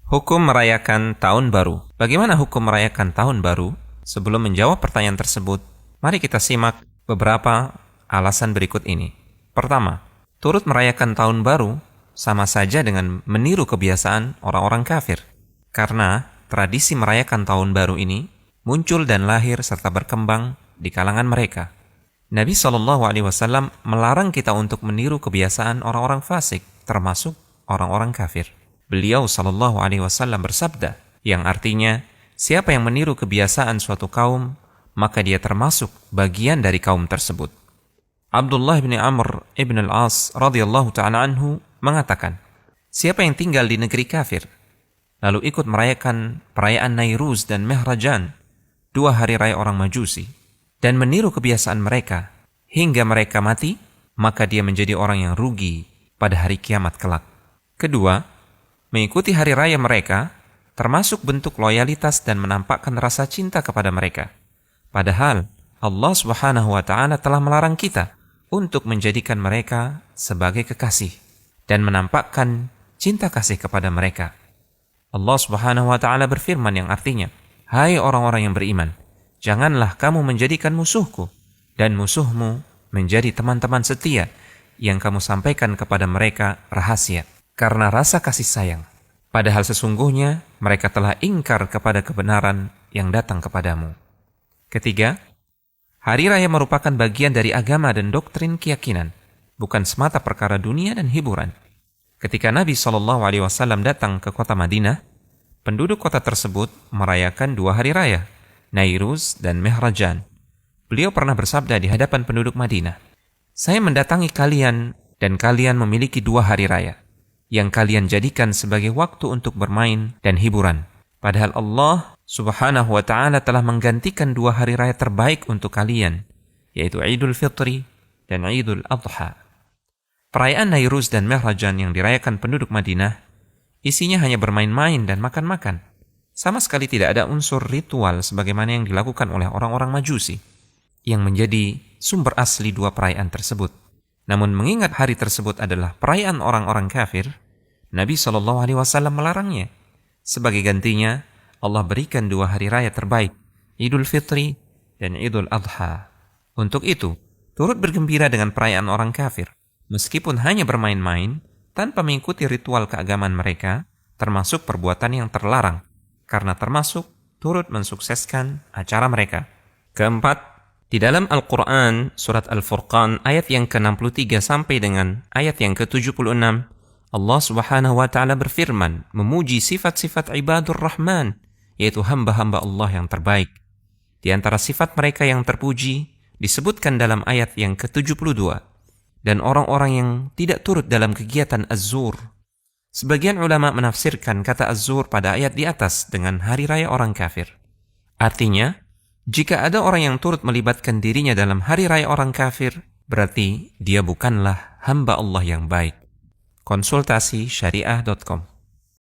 Hukum merayakan Tahun Baru. Bagaimana hukum merayakan Tahun Baru? Sebelum menjawab pertanyaan tersebut, mari kita simak beberapa alasan berikut ini. Pertama, turut merayakan Tahun Baru sama saja dengan meniru kebiasaan orang-orang kafir. Karena tradisi merayakan Tahun Baru ini muncul dan lahir serta berkembang di kalangan mereka. Nabi SAW melarang kita untuk meniru kebiasaan orang-orang fasik, termasuk orang-orang kafir. Beliau SAW bersabda, yang artinya, siapa yang meniru kebiasaan suatu kaum, maka dia termasuk bagian dari kaum tersebut. Abdullah bin Amr ibn al-As radhiyallahu ta'ala anhu mengatakan, siapa yang tinggal di negeri kafir, lalu ikut merayakan perayaan Nairuz dan Mehrajan, 2 hari raya orang Majusi, dan meniru kebiasaan mereka hingga mereka mati, maka dia menjadi orang yang rugi pada hari kiamat kelak. Kedua, mengikuti hari raya mereka termasuk bentuk loyalitas dan menampakkan rasa cinta kepada mereka. Padahal Allah Subhanahu wa Ta'ala telah melarang kita untuk menjadikan mereka sebagai kekasih dan menampakkan cinta kasih kepada mereka. Allah Subhanahu wa Ta'ala berfirman yang artinya, hai orang-orang yang beriman, janganlah kamu menjadikan musuhku dan musuhmu menjadi teman-teman setia yang kamu sampaikan kepada mereka rahasia karena rasa kasih sayang. Padahal sesungguhnya mereka telah ingkar kepada kebenaran yang datang kepadamu. Ketiga, hari raya merupakan bagian dari agama dan doktrin keyakinan, bukan semata perkara dunia dan hiburan. Ketika Nabi SAW datang ke kota Madinah, penduduk kota tersebut merayakan 2 hari raya, Nairuz dan Mehrajan. Beliau pernah bersabda di hadapan penduduk Madinah, saya mendatangi kalian dan kalian memiliki 2 hari raya yang kalian jadikan sebagai waktu untuk bermain dan hiburan. Padahal Allah Subhanahu wa Ta'ala telah menggantikan 2 hari raya terbaik untuk kalian, yaitu Idul Fitri dan Idul Adha. Perayaan Nairuz dan Mehrajan yang dirayakan penduduk Madinah, isinya hanya bermain-main dan makan-makan. Sama sekali tidak ada unsur ritual sebagaimana yang dilakukan oleh orang-orang Majusi, yang menjadi sumber asli 2 perayaan tersebut. Namun mengingat hari tersebut adalah perayaan orang-orang kafir, Nabi SAW melarangnya. Sebagai gantinya, Allah berikan 2 hari raya terbaik, Idul Fitri dan Idul Adha. Untuk itu, turut bergembira dengan perayaan orang kafir, meskipun hanya bermain-main, tanpa mengikuti ritual keagamaan mereka, termasuk perbuatan yang terlarang, karena termasuk turut mensukseskan acara mereka. Keempat, di dalam Al-Quran, surat Al-Furqan, ayat yang ke-63 sampai dengan ayat yang ke-76, Allah Subhanahu wa Ta'ala berfirman, memuji sifat-sifat ibadur Rahman, yaitu hamba-hamba Allah yang terbaik. Di antara sifat mereka yang terpuji, disebutkan dalam ayat yang ke-72, dan orang-orang yang tidak turut dalam kegiatan Az-Zur. Sebagian ulama menafsirkan kata Az-Zur pada ayat di atas dengan hari raya orang kafir. Artinya, jika ada orang yang turut melibatkan dirinya dalam hari raya orang kafir, berarti dia bukanlah hamba Allah yang baik. Konsultasi syariah.com